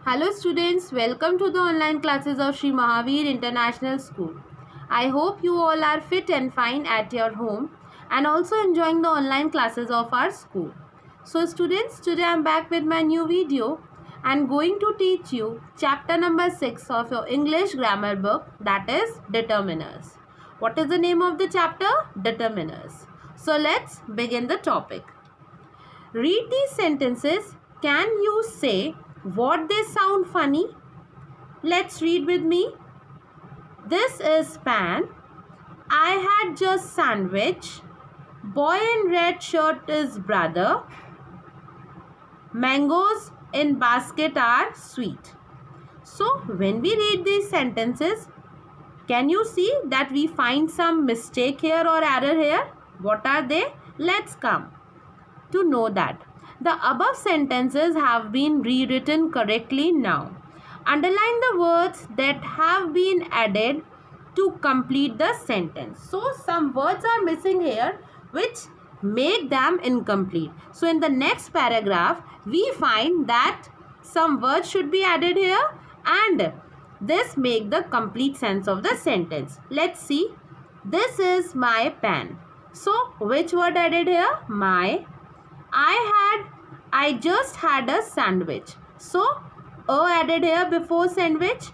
Hello students, welcome to the online classes of Sri Mahavir International School. I hope you all are fit and fine at your home and also enjoying the online classes of our school. So students, today I am back with my new video and going to teach you chapter number 6 of your English grammar book, that is Determiners. What is the name of the chapter? Determiners. So let's begin the topic. Read these sentences. Can you say what they sound funny? Let's read with me. This is pan. I had just sandwich. Boy in red shirt is brother. Mangoes in basket are sweet. So when we read these sentences, can you see that we find some mistake here or error here? What are they? Let's come to know that. The above sentences have been rewritten correctly now. Underline the words that have been added to complete the sentence. So some words are missing here which make them incomplete. So in the next paragraph we find that some words should be added here and this make the complete sense of the sentence. Let's see. This is my pen. So which word added here? My. I just had a sandwich. So, added here before sandwich.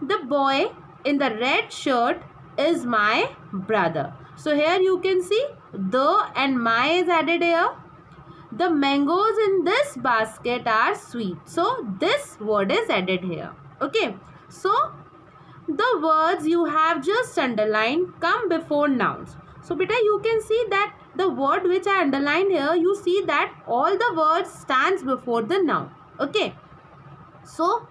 The boy in the red shirt is my brother. So, here you can see the and my is added here. The mangoes in this basket are sweet. So, this word is added here. Okay. So, the words you have just underlined come before nouns. So, beta, you can see that the word which I underlined here, you see that all the words stands before the noun. Okay. So,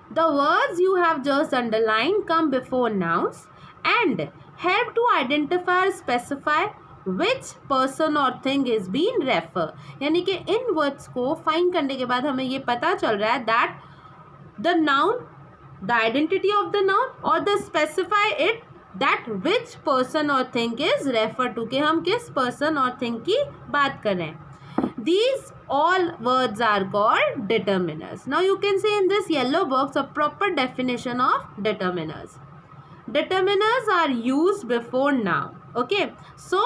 the words you have just underlined come before nouns and help to identify or specify which person or thing is being refer. यानी कि इन words को find करने के बाद हमें ये पता चल रहा है that the noun, the identity of the noun or the specify it that which person or thing is referred to, कि हम किस person or thing की बात कर रहे हैं. These all words are called determiners. Now you can see in this yellow box a proper definition of determiners. Determiners are used before noun. Okay, so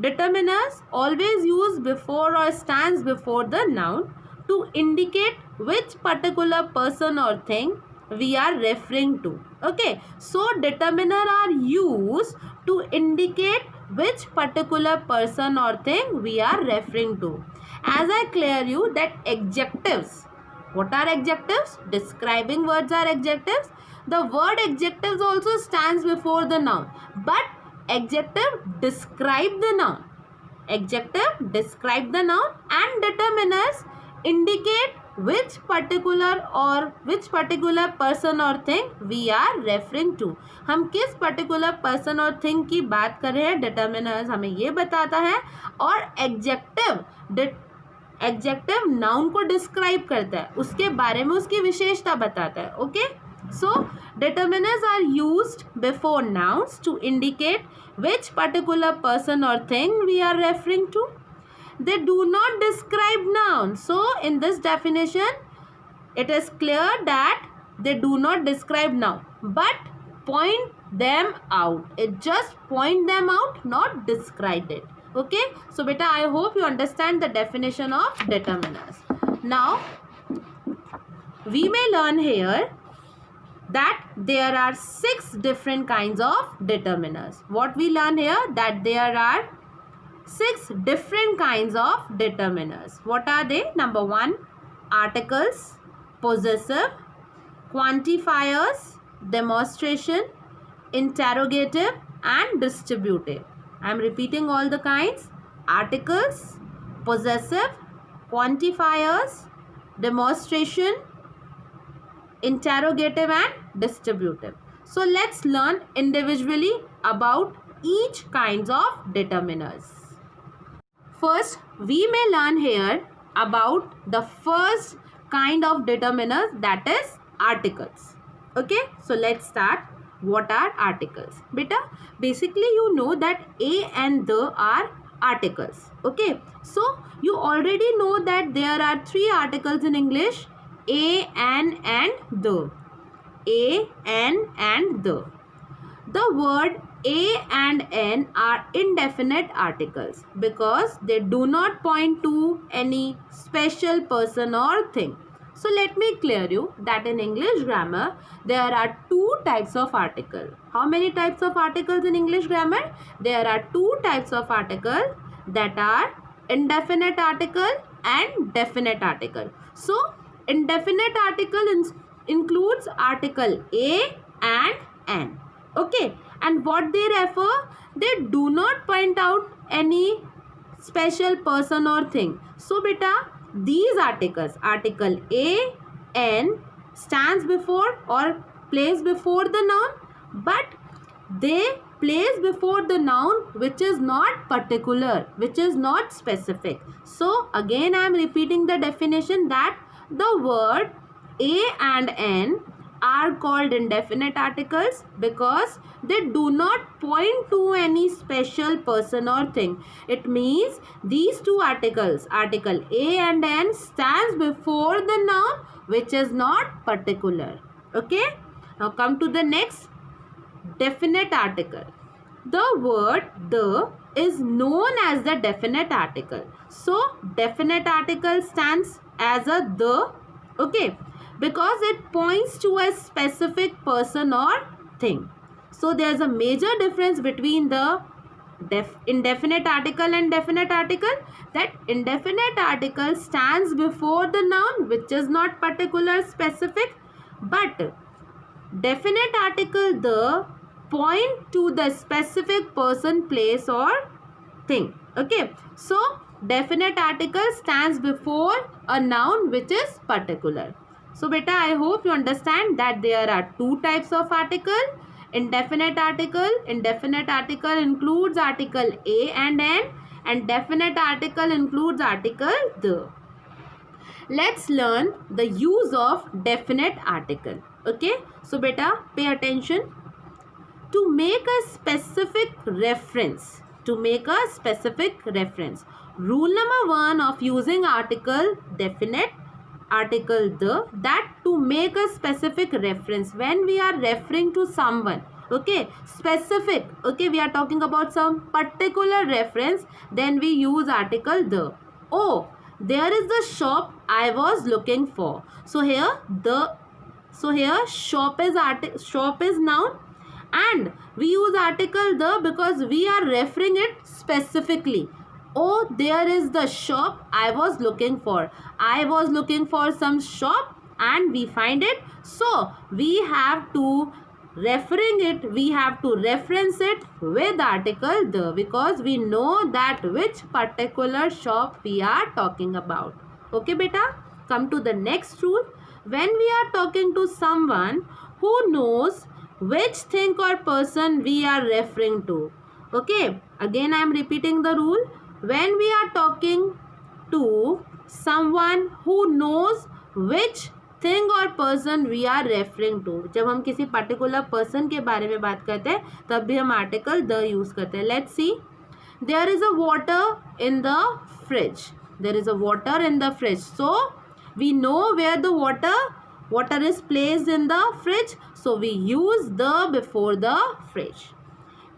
determiners always used before or stands before the noun to indicate which particular person or thing we are referring to. Okay, so determiner are used to indicate which particular person or thing we are referring to. As I clear you that adjectives, what are adjectives? Describing words are adjectives. The word adjectives also stands before the noun, but adjective describe the noun. Adjective describe the noun and determiners indicate which particular person or thing we are referring to. हम किस particular person और thing की बात कर रहे हैं, determiners हमें ये बताता है. और adjective noun को describe करता है, उसके बारे में उसकी विशेषता बताता है. Okay, so determiners are used before nouns to indicate which particular person or thing we are referring to. They do not describe nouns. So in this definition it is clear that they do not describe noun but point them out. It just point them out, not describe it. Okay, so beta, I hope you understand the definition of determiners. Now we may learn here that there are 6 different kinds of determiners. What we learn here, that there are 6 different kinds of determiners. What are they? Number 1, articles, possessive, quantifiers, demonstration, interrogative and distributive. I am repeating all the kinds: articles, possessive, quantifiers, demonstration, interrogative and distributive. So let's learn individually about each kinds of determiners. First, we may learn here about the first kind of determiners, that is articles. Okay, so let's start. What are articles? Beta, basically you know that a and the are articles. Okay, so you already know that there are 3 articles in English: A, an, and the. A, an, and the. The word a and n are indefinite articles because they do not point to any special person or thing. So let me clear you that in English grammar there are two types of article. How many types of articles in English grammar? There are two types of article, that are indefinite article and definite article. So indefinite article includes article a and n. Okay, and what they refer, they do not point out any special person or thing. So beta, these articles, article a, n, stands before or plays before the noun, but they plays before the noun which is not particular, which is not specific. So again I am repeating the definition that the word a and n are called indefinite articles because they do not point to any special person or thing. It means these two articles, article a and n, stands before the noun which is not particular. Okay, now come to the next, definite article. The word the is known as the definite article. So definite article stands as a the, okay, because it points to a specific person or thing. So there is a major difference between the indefinite article and definite article, that indefinite article stands before the noun which is not particular, specific, but definite article the point to the specific person, place or thing. Okay, so definite article stands before a noun which is particular. So beta, I hope you understand that there are two types of article. Indefinite article. Indefinite article includes article a and n, and definite article includes article the. Let's learn the use of definite article. Okay, so beta, pay attention. To make a specific reference, rule number 1 of using article definite, article the, that to make a specific reference, when we are referring to someone, okay, specific, okay, we are talking about some particular reference, then we use article the. Oh, there is the shop I was looking for. So here shop is noun, and we use article the because we are referring it specifically. Oh, there is the shop I was looking for. I was looking for some shop and we find it. So we have to reference it with article the, because we know that which particular shop we are talking about. Okay beta, come to the next rule. When we are talking to someone who knows which thing or person we are referring to. Okay, again I am repeating the rule. When we are talking to someone who knows which thing or person we are referring to, जब हम किसी particular person के बारे में बात करते हैं तब भी हम article the use करते हैं. Let's see. There is a water in the fridge. There is a water in the fridge. So we know where the water is placed in the fridge. So we use the before the fridge.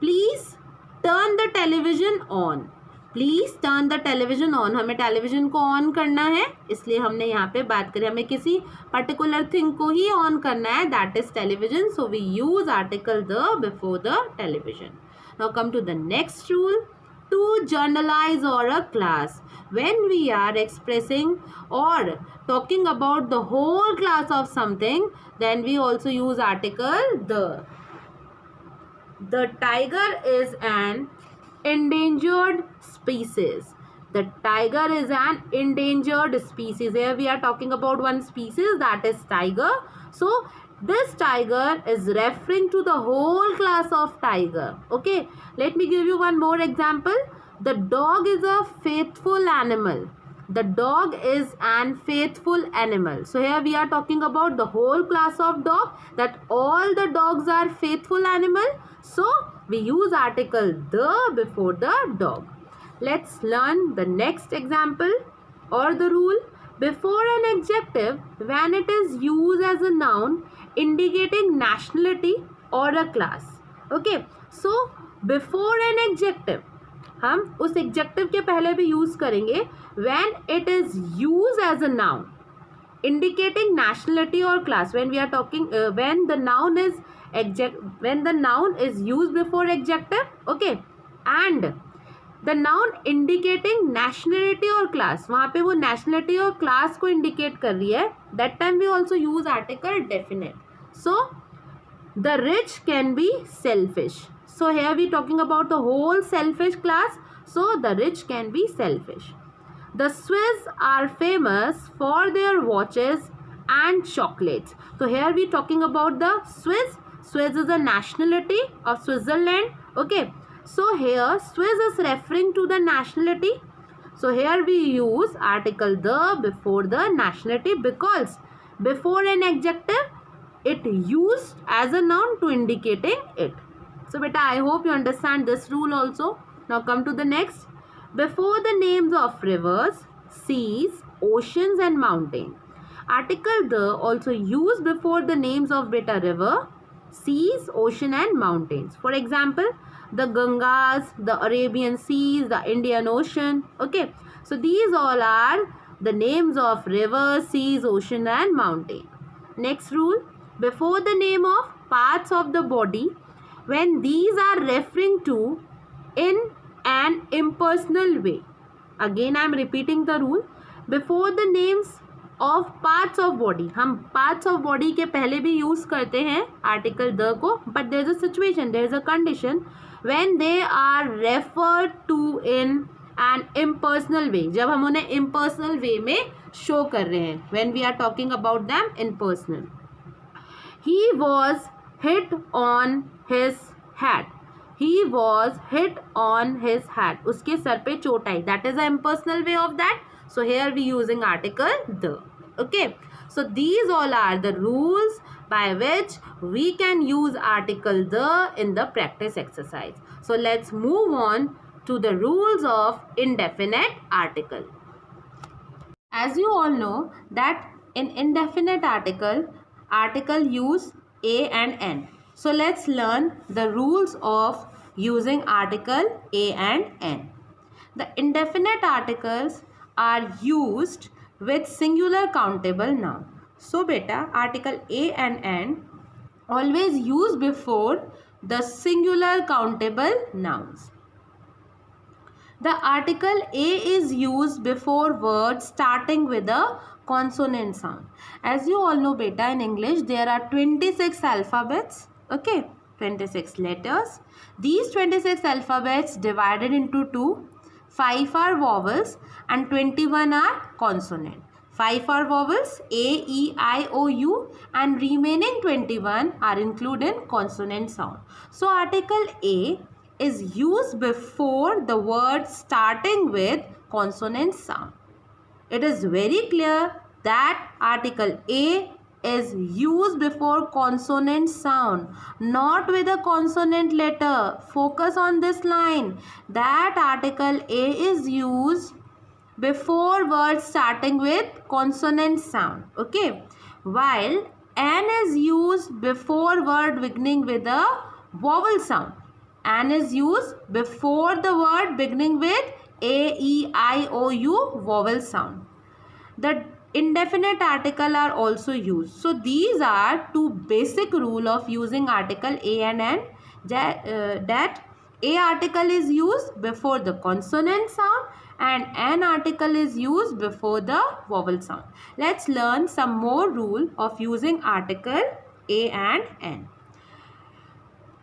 Please turn the television on. Please turn the television on. हमें television को on करना है, इसलिए हमने यहाँ पे बात करी. हमें किसी पर्टिकुलर थिंग को ही ऑन करना है, that is television. So we use article the before the television. Now come to the next rule. To generalize or a class, when we are expressing or talking about the whole class of something, then we also use article the. The tiger is an endangered species. The tiger is an endangered species. Here we are talking about one species, that is tiger. So this tiger is referring to the whole class of tiger. Okay, let me give you one more example. The dog is a faithful animal. The dog is an faithful animal. So here we are talking about the whole class of dog, that all the dogs are faithful animal. So we use article the before the dog. Let's learn the next example or the rule. before an adjective when it is used as a noun indicating nationality or a class. Okay, so before an adjective, हम उस adjective के पहले भी use करेंगे when it is used as a noun indicating nationality or class. When we are talking when the noun is used before adjective, okay, and the noun indicating nationality or class, वहाँ पे वो nationality और class को indicate कर रही है, that time we also use article definite. So the rich can be selfish. So here we talking about the whole selfish class. So the rich can be selfish. The Swiss are famous for their watches and chocolates. So here we talking about the Swiss. Swiss is a nationality of Switzerland. Okay. So here Swiss is referring to the nationality. So here we use article the before the nationality because before an adjective it used as a noun to indicating it. So beta, I hope you understand this rule also. Now come to the next. Before the names of rivers, seas, oceans and mountains. Article the also used before the names of beta river, seas, ocean and mountains. For example, the Gangas, the Arabian Seas, the Indian Ocean. Okay, so these all are the names of rivers, seas, ocean and mountain. Next rule, before the name of parts of the body, when these are referring to in an impersonal way. Again I am repeating the rule. Before the names of parts of body, हम parts of body के पहले भी use करते हैं article the को, but there is a situation, there is a condition when they are referred to in an impersonal way. जब हम उन्हें impersonal way में show कर रहे हैं, when we are talking about them impersonal. He was hit on his hat. He was hit on his hat. उसके sir पे चोट आई. That is the impersonal way of that. So here we using article the. Okay. So these all are the rules by which we can use article the in the practice exercise. So let's move on to the rules of indefinite article. As you all know that in indefinite article use a and n. So let's learn the rules of using article a and n. The indefinite articles are used with singular countable noun. So beta, article a and n always use before the singular countable nouns. The article a is used before words starting with a consonant sound. As you all know beta, in English there are 26 alphabets. Okay, 26 letters. These 26 alphabets divided into two. 5 are vowels and 21 are consonant. 5 are vowels A, E, I, O, U and remaining 21 are included in consonant sound. So article A is used before the word starting with consonant sound. It is very clear that article A is used before consonant sound, not with a consonant letter. Focus on this line, that article A is used before words starting with consonant sound. Okay, while N is used before word beginning with a vowel sound. N is used before the word beginning with A, E, I, O, U vowel sound. The indefinite article are also used. So these are two basic rule of using article a and n, that a article is used before the consonant sound and an article is used before the vowel sound. Let's learn some more rule of using article a and n.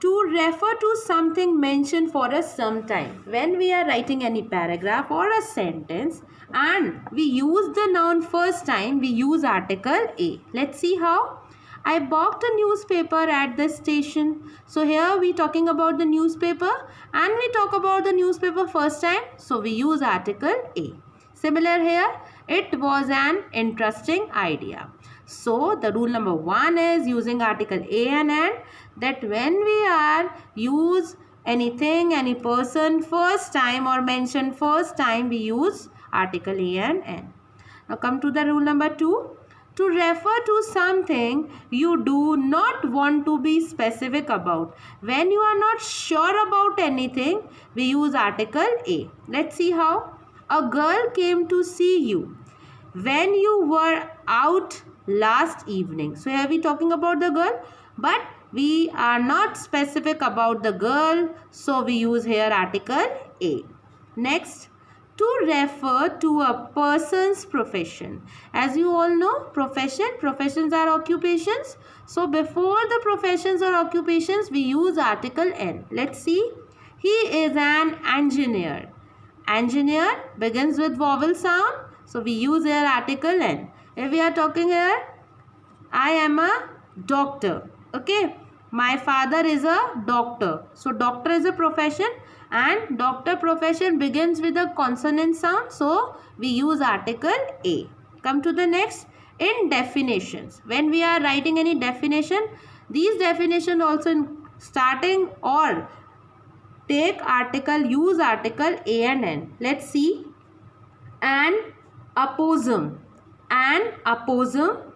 To refer to something mentioned for a some time, when we are writing any paragraph or a sentence and we use the noun first time, we use article a. Let's see how. I bought a newspaper at the station. So here we talking about the newspaper and we talk about the newspaper first time, so we use article a. Similar here, it was an interesting idea. So the rule number 1 is using article a and n, that when we are use anything, any person first time or mention first time, we use article a and n. Now come to the rule number 2. To refer to something you do not want to be specific about. When you are not sure about anything, we use article A. Let's see how. A girl came to see you when you were out last evening. So here we talking about the girl, but we are not specific about the girl, so we use here article A. Next, to refer to a person's profession. As you all know, professions are occupations. So before the professions or occupations, we use article N. Let's see. He is an engineer. Engineer begins with vowel sound. So we use here article N. If we are talking here, I am a doctor. Okay. My father is a doctor. So doctor is a profession, and doctor profession begins with a consonant sound. So we use article A. Come to the next. In definitions. When we are writing any definition, these definitions also in starting or take article, use article A and N. Let's see. An apposum. An apposum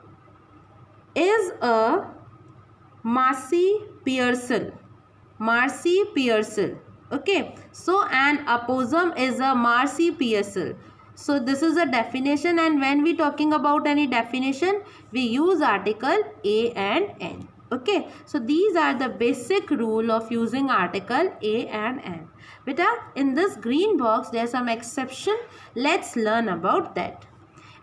is a marsupial. Marsupial. Okay. So an apposum is a marsupial. So this is a definition, and when we talking about any definition, we use article A and N. Okay. So these are the basic rule of using article A and N. Beta, in this green box, there is some exception. Let's learn about that.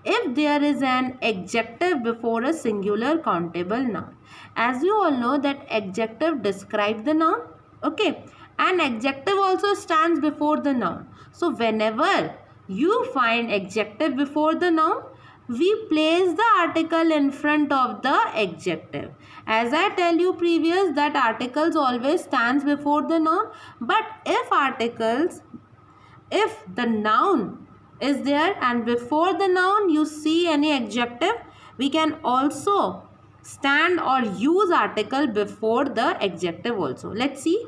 If there is an adjective before a singular countable noun. As you all know that adjective describe the noun. Okay. An adjective also stands before the noun. So whenever you find adjective before the noun, we place the article in front of the adjective. As I tell you previous that articles always stands before the noun. But if the noun is there and before the noun you see any adjective, we can also stand or use article before the adjective also. Let's see.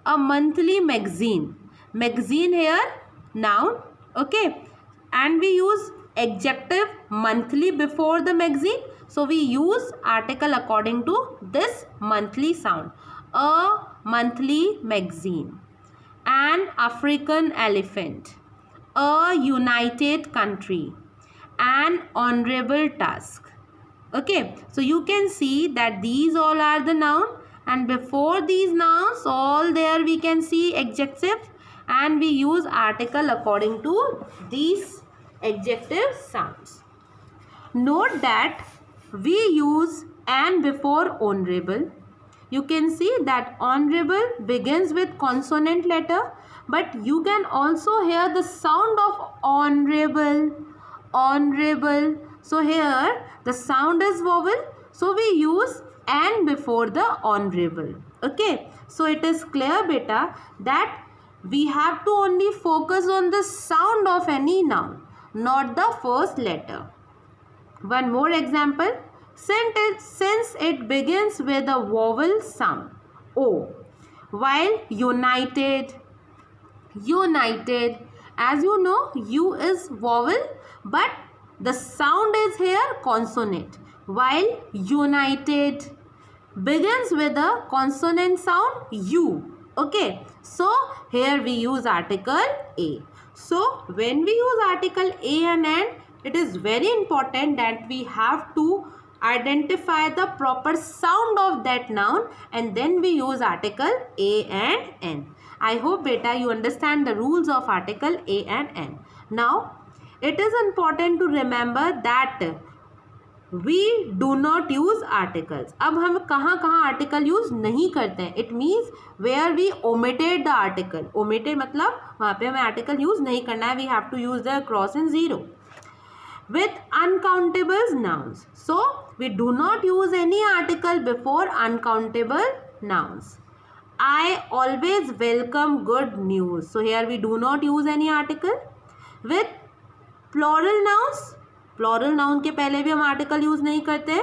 A monthly magazine. Magazine here noun. Okay. And we use adjective monthly before the magazine. So we use article according to this monthly sound. A monthly magazine. An African elephant. A united country. An honorable task. Okay. So you can see that these all are the noun, and before these nouns all there we can see adjectives, and we use article according to these adjective sounds. Note that we use an before honorable. You can see that honorable begins with consonant letter, but you can also hear the sound of honorable. Honorable. So here the sound is vowel. So we use an before the honorable. Okay. So it is clear beta that we have to only focus on the sound of any noun, not the first letter. One more example. Since it begins with a vowel sound O, while united, as you know, U is vowel, but the sound is here consonant, while united begins with a consonant sound U. Okay, so here we use article A. So when we use article A and N, it is very important that we have to identify the proper sound of that noun, and then we use article A and N. I hope beta you understand the rules of article A and N. Now it is important to remember that we do not use articles. अब हम कहाँ article use नहीं करते हैं. It means where we omitted the article. Omitted मतलब वहाँ पे हमें article use नहीं करना है. We have to use the cross and zero. With uncountable nouns. So we do not use any article before uncountable nouns. I always welcome good news. So here we do not use any article. With plural nouns. Plural noun के पहले भी हम article use नहीं करते.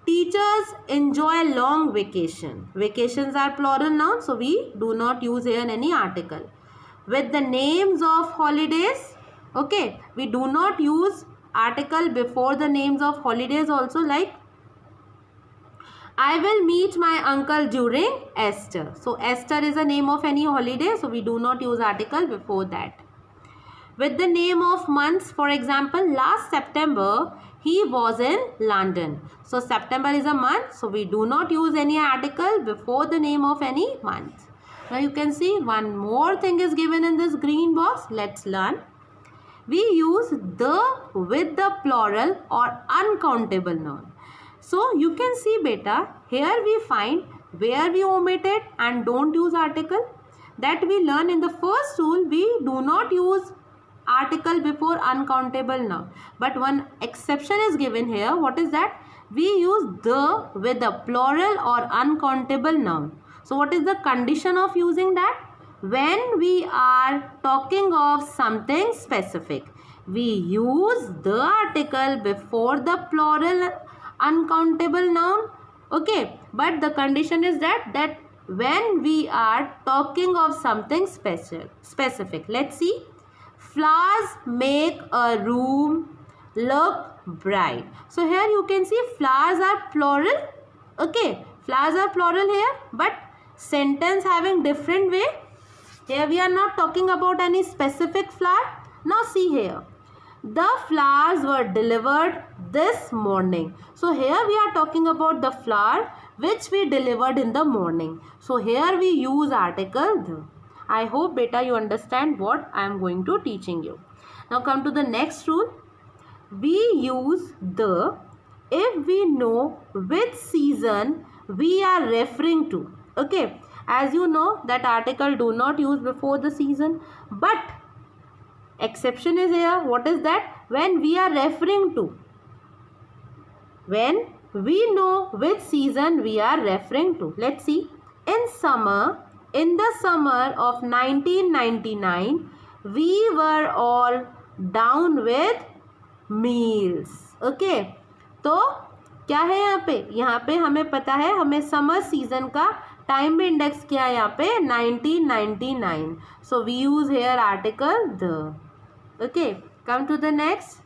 Teachers enjoy long vacation. Vacations are plural noun, so we do not use here any article. With the names of holidays, Okay, we do not use article before the names of holidays also, like I will meet my uncle during Easter. So Easter is a name of any holiday, so we do not use article before that. With the name of months, for example, last September he was in London. So September is a month, so we do not use any article before the name of any month. Now you can see one more thing is given in this green box. Let's learn. We use the with the plural or uncountable noun. So you can see beta, here we find where we omitted and don't use article. That we learn in the first rule, we do not use article before uncountable noun. But one exception is given here. What is that? We use the with the plural or uncountable noun. So what is the condition of using that? When we are talking of something specific, we use the article before the plural uncountable noun. Okay, but the condition is that when we are talking of something specific. Let's see. Flowers make a room look bright. So here you can see flowers are plural. Okay, flowers are plural here, but sentence having different way. Here we are not talking about any specific flower. Now see here. The flowers were delivered this morning. So here we are talking about the flower which we delivered in the morning. So here we use article the. I hope beta you understand what I am going to teaching you. Now come to the next rule. We use the if we know which season we are referring to. Okay, as you know that article do not use before the season, but exception is here. What is that? When we are referring to. When we know which season we are referring to. Let's see. In the summer of 1999, we were all down with meals. Okay. तो क्या है यहाँ पे हमें पता है, हमें summer season का टाइम भी इंडेक्स किया है यहाँ पे 1999. So we use here article the. Okay, come to the next.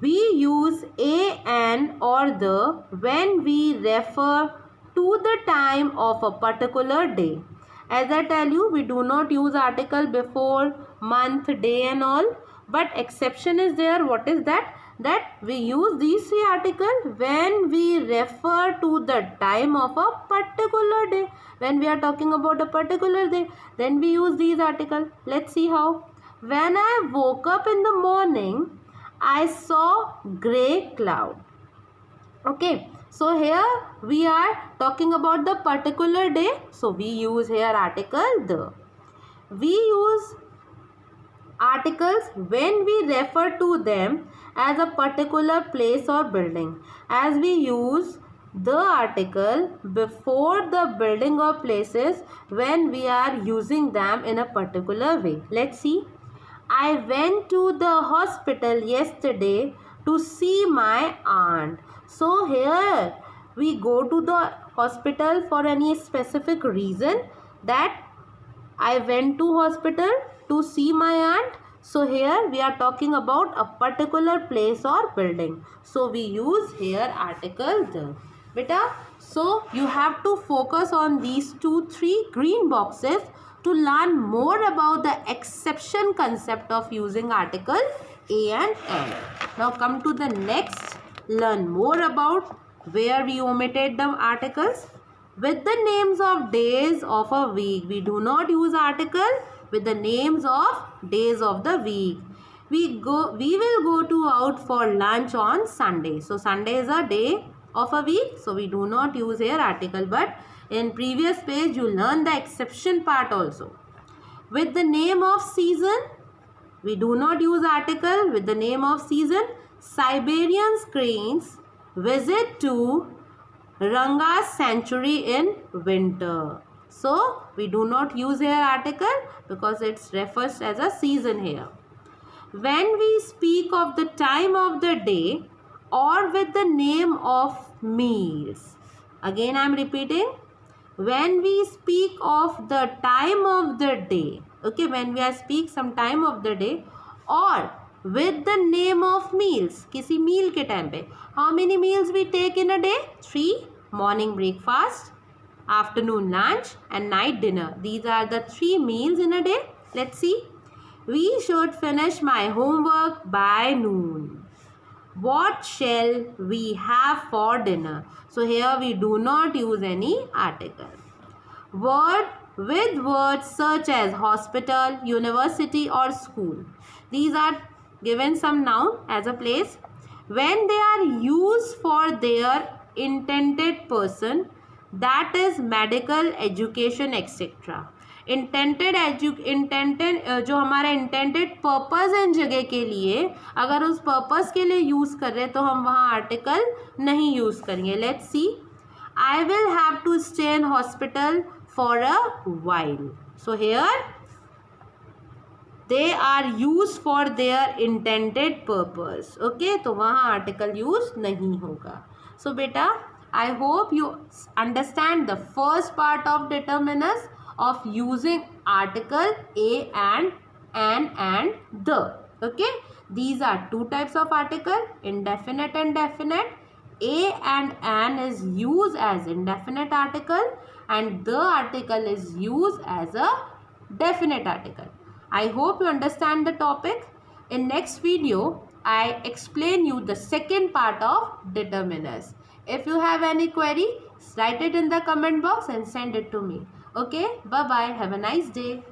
We use a, an or the when we refer to the time of a particular day. As I tell you, we do not use article before month, day and all. But exception is there. What is that? That we use these three articles when we refer to the time of a particular day. When we are talking about a particular day, then we use these articles. Let's see how. When I woke up in the morning, I saw grey cloud. Okay, so here we are talking about the particular day. So we use here article the. We use articles when we refer to them as a particular place or building. As we use the article before the building or places when we are using them in a particular way. Let's see. I went to the hospital yesterday to see my aunt. So here we go to the hospital for any specific reason, that I went to hospital to see my aunt. So here we are talking about a particular place or building. So we use here article the. Beta, so you have to focus on these 2-3 green boxes to learn more about the exception concept of using article a and an. Now come to the next. Learn more about where we omitted the articles. With the names of days of a week, we do not use article with the names of days of the week. We will go to out for lunch on Sunday. So Sunday is a day of a week. So we do not use here article, but in previous page you learn the exception part also. With the name of season, we do not use article with the name of season. Siberian cranes visit to Ranga's sanctuary in winter. So we do not use here article because it refers as a season here. When we speak of the time of the day or with the name of meals, again I am repeating, when we speak of the time of the day, okay, when we are speak some time of the day और with the name of meals, किसी meal के time पे, how many meals we take in a day? 3. Morning breakfast, afternoon lunch and night dinner. These are the 3 meals in a day. Let's see. We should finish my homework by noon. What shall we have for dinner? So here we do not use any article. Word with words such as hospital, university or school. These are given some noun as a place. When they are used for their intended person, that is medical, education, etc. Intended जो हमारा intended purpose है इन जगह के लिए, अगर उस purpose के लिए यूज़ कर रहे हैं तो हम वहाँ आर्टिकल नहीं यूज़ करेंगे. Let's see. I will have to stay in hospital for a while. So here they are use for their intended purpose. Okay, तो वहाँ आर्टिकल यूज नहीं होगा. सो बेटा, I hope you understand the first part of determiners of using article a and an and the. Okay, these are two types of article, indefinite and definite. A and an is used as indefinite article and the article is used as a definite article. I hope you understand the topic. In next video, I explain you the second part of determiners. If you have any query, write it in the comment box and send it to me. Okay, bye bye. Have a nice day.